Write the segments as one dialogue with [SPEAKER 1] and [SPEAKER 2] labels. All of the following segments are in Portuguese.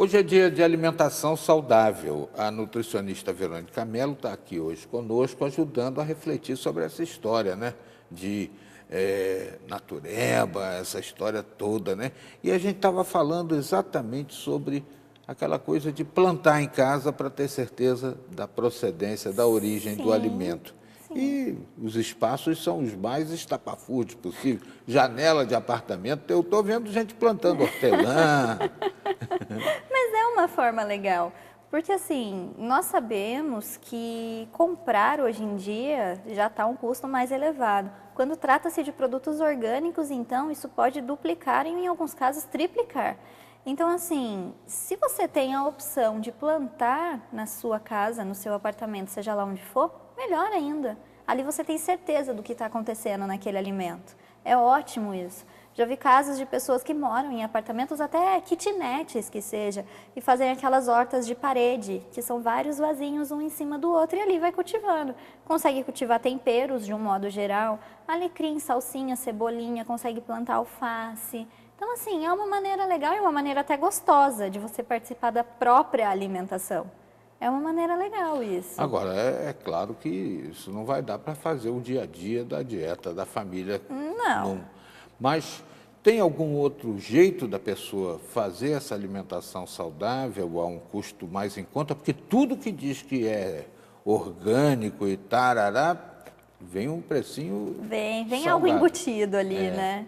[SPEAKER 1] Hoje é dia de alimentação saudável. A nutricionista Verônica Mello está aqui hoje conosco, ajudando a refletir sobre essa história, né? De natureba, essa história toda, né? E a gente estava falando exatamente sobre aquela coisa de plantar em casa para ter certeza da procedência, da origem do alimento.
[SPEAKER 2] Sim.
[SPEAKER 1] E os espaços são os mais estapafúrdios possíveis. Janela de apartamento, eu estou vendo gente plantando hortelã.
[SPEAKER 2] Mas é uma forma legal, porque assim, nós sabemos que comprar hoje em dia já está um custo mais elevado. Quando trata-se de produtos orgânicos, então, isso pode duplicar e, em alguns casos, triplicar. Então, assim, se você tem a opção de plantar na sua casa, no seu apartamento, seja lá onde for, melhor ainda. Ali você tem certeza do que está acontecendo naquele alimento. É ótimo isso. Já vi casos de pessoas que moram em apartamentos, até kitnets que seja, e fazem aquelas hortas de parede, que são vários vasinhos um em cima do outro, e ali vai cultivando. Consegue cultivar temperos de um modo geral, alecrim, salsinha, cebolinha, consegue plantar alface. Então, assim, é uma maneira legal e uma maneira até gostosa de você participar da própria alimentação. É uma maneira legal isso.
[SPEAKER 1] Agora, é claro que isso não vai dar para fazer o dia a dia da dieta da família.
[SPEAKER 2] Não.
[SPEAKER 1] Mas tem algum outro jeito da pessoa fazer essa alimentação saudável a um custo mais em conta? Porque tudo que diz que é orgânico e tarará, vem um precinho
[SPEAKER 2] Vem
[SPEAKER 1] salgado.
[SPEAKER 2] algo embutido ali, né?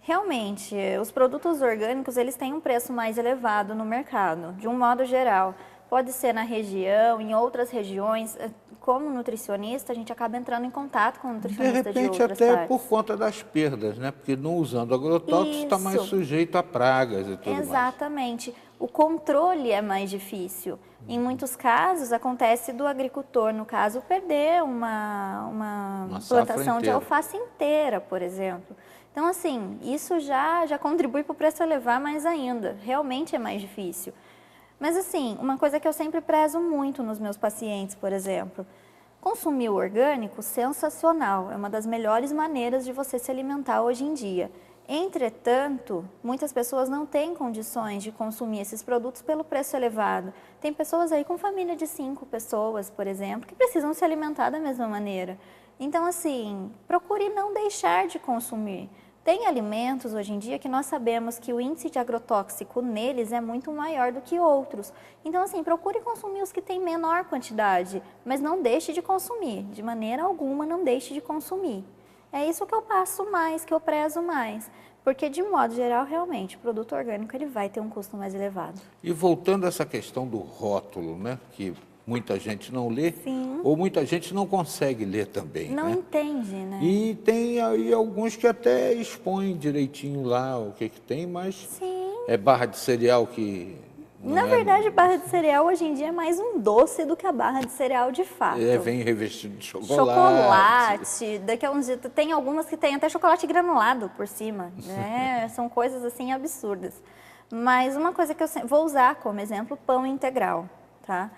[SPEAKER 2] Realmente, os produtos orgânicos, eles têm um preço mais elevado no mercado, de um modo geral. Pode ser na região, em outras regiões. Como nutricionista, a gente acaba entrando em contato com o nutricionista de outras
[SPEAKER 1] até
[SPEAKER 2] partes.
[SPEAKER 1] por conta das perdas, né? Porque não usando agrotóxicos está mais
[SPEAKER 2] Isso.
[SPEAKER 1] sujeito a pragas e tudo mais.
[SPEAKER 2] Exatamente. O controle é mais difícil. Em muitos casos, acontece do agricultor, no caso, perder uma plantação de alface inteira, por exemplo. Então, assim, isso já contribui para o preço elevar mais ainda. Realmente é mais difícil. Mas, assim, uma coisa que eu sempre prezo muito nos meus pacientes, por exemplo, consumir o orgânico, sensacional. É uma das melhores maneiras de você se alimentar hoje em dia. Entretanto, muitas pessoas não têm condições de consumir esses produtos pelo preço elevado. Tem pessoas aí com família de 5 pessoas, por exemplo, que precisam se alimentar da mesma maneira. Então, assim, procure não deixar de consumir. Tem alimentos hoje em dia que nós sabemos que o índice de agrotóxico neles é muito maior do que outros. Então, assim, procure consumir os que têm menor quantidade, mas não deixe de consumir. De maneira alguma, não deixe de consumir. É isso que eu passo mais, que eu prezo mais. Porque, de modo geral, realmente, o produto orgânico ele vai ter um custo mais elevado.
[SPEAKER 1] E voltando a essa questão do rótulo, né? Que muita gente não lê,
[SPEAKER 2] Sim.
[SPEAKER 1] ou muita gente não consegue ler também,
[SPEAKER 2] Não
[SPEAKER 1] né?
[SPEAKER 2] entende, né?
[SPEAKER 1] E tem aí alguns que até expõem direitinho lá o que tem, mas
[SPEAKER 2] Sim.
[SPEAKER 1] é barra de cereal que...
[SPEAKER 2] Na verdade, barra de cereal hoje em dia é mais um doce do que a barra de cereal de fato.
[SPEAKER 1] Vem revestido de chocolate.
[SPEAKER 2] Chocolate, daqui a uns dias, tem algumas que tem até chocolate granulado por cima, né? São coisas assim absurdas. Mas uma coisa que eu vou usar como exemplo, pão integral, tá?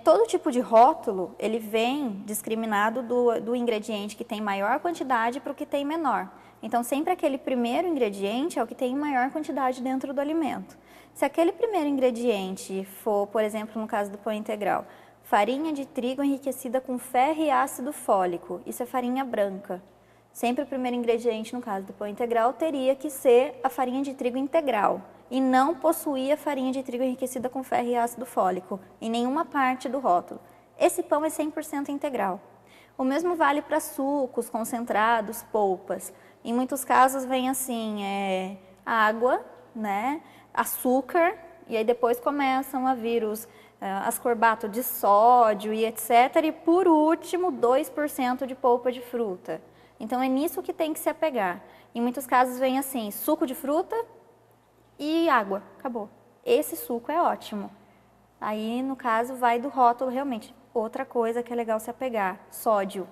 [SPEAKER 2] Todo tipo de rótulo, ele vem discriminado do ingrediente que tem maior quantidade para o que tem menor. Então, sempre aquele primeiro ingrediente é o que tem maior quantidade dentro do alimento. Se aquele primeiro ingrediente for, por exemplo, no caso do pão integral, farinha de trigo enriquecida com ferro e ácido fólico, isso é farinha branca. Sempre o primeiro ingrediente, no caso do pão integral, teria que ser a farinha de trigo integral e não possuir a farinha de trigo enriquecida com ferro e ácido fólico em nenhuma parte do rótulo. Esse pão é 100% integral. O mesmo vale para sucos, concentrados, polpas. Em muitos casos vem assim, água, né, açúcar, e aí depois começam a vir os ascorbato de sódio e etc. E por último, 2% de polpa de fruta. Então é nisso que tem que se apegar. Em muitos casos vem assim, suco de fruta e água, acabou. Esse suco é ótimo. Aí, no caso, vai do rótulo realmente. Outra coisa que é legal se apegar, sódio.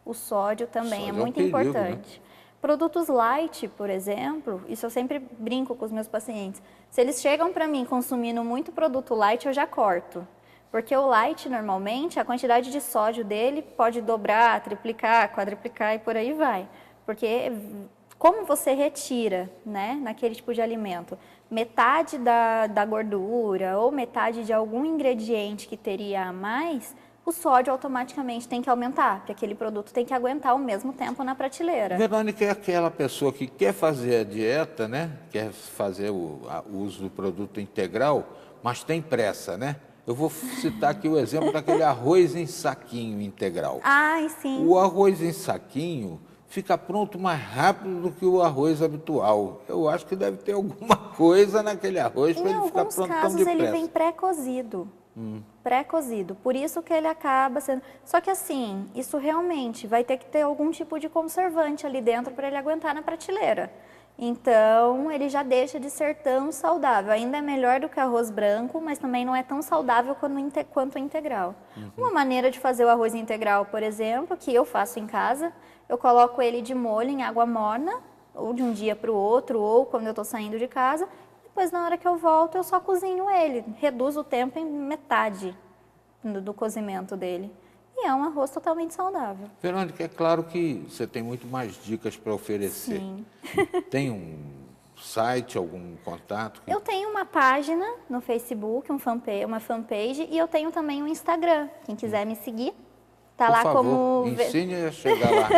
[SPEAKER 2] O sódio também é muito
[SPEAKER 1] perigo,
[SPEAKER 2] importante. Né? Produtos light, por exemplo, isso eu sempre brinco com os meus pacientes. Se eles chegam para mim consumindo muito produto light, eu já corto. Porque o light, normalmente, a quantidade de sódio dele pode dobrar, triplicar, quadriplicar e por aí vai. Porque como você retira, né, naquele tipo de alimento, metade da gordura ou metade de algum ingrediente que teria a mais, o sódio automaticamente tem que aumentar, porque aquele produto tem que aguentar o mesmo tempo na prateleira.
[SPEAKER 1] Verônica é aquela pessoa que quer fazer a dieta, né? Quer fazer o uso do produto integral, mas tem pressa, né? Eu vou citar aqui o exemplo daquele arroz em saquinho integral.
[SPEAKER 2] Ai, sim.
[SPEAKER 1] O arroz em saquinho fica pronto mais rápido do que o arroz habitual. Eu acho que deve ter alguma coisa naquele arroz para ele ficar pronto tão
[SPEAKER 2] Em alguns casos
[SPEAKER 1] depressa.
[SPEAKER 2] ele vem pré-cozido. Pré-cozido, por isso que ele acaba sendo... Só que assim, isso realmente vai ter que ter algum tipo de conservante ali dentro para ele aguentar na prateleira. Então, ele já deixa de ser tão saudável. Ainda é melhor do que arroz branco, mas também não é tão saudável quanto o integral. Uma maneira de fazer o arroz integral, por exemplo, que eu faço em casa, eu coloco ele de molho em água morna, ou de um dia para o outro, ou quando eu estou saindo de casa. Depois, na hora que eu volto, eu só cozinho ele. Reduzo o tempo em metade do cozimento dele. E é um arroz totalmente saudável.
[SPEAKER 1] Verônica, é claro que você tem muito mais dicas para oferecer.
[SPEAKER 2] Sim.
[SPEAKER 1] Tem um site, algum contato?
[SPEAKER 2] Eu tenho uma página no Facebook, uma fanpage, e eu tenho também um Instagram. Quem quiser me seguir, tá
[SPEAKER 1] Por
[SPEAKER 2] lá
[SPEAKER 1] favor,
[SPEAKER 2] como...
[SPEAKER 1] ensine a chegar lá.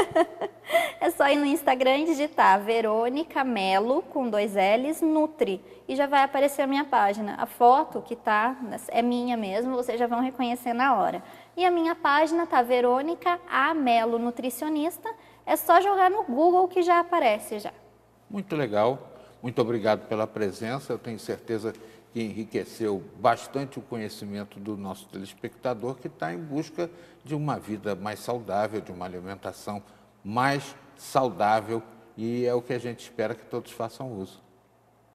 [SPEAKER 2] É só ir no Instagram e digitar Verônica Melo, com 2 L's, Nutri, e já vai aparecer a minha página. A foto que tá é minha mesmo, vocês já vão reconhecer na hora. E a minha página tá Verônica A. Melo Nutricionista, é só jogar no Google que já aparece já.
[SPEAKER 1] Muito legal, muito obrigado pela presença, eu tenho certeza que enriqueceu bastante o conhecimento do nosso telespectador que está em busca de uma vida mais saudável, de uma alimentação mais saudável, e é o que a gente espera que todos façam uso.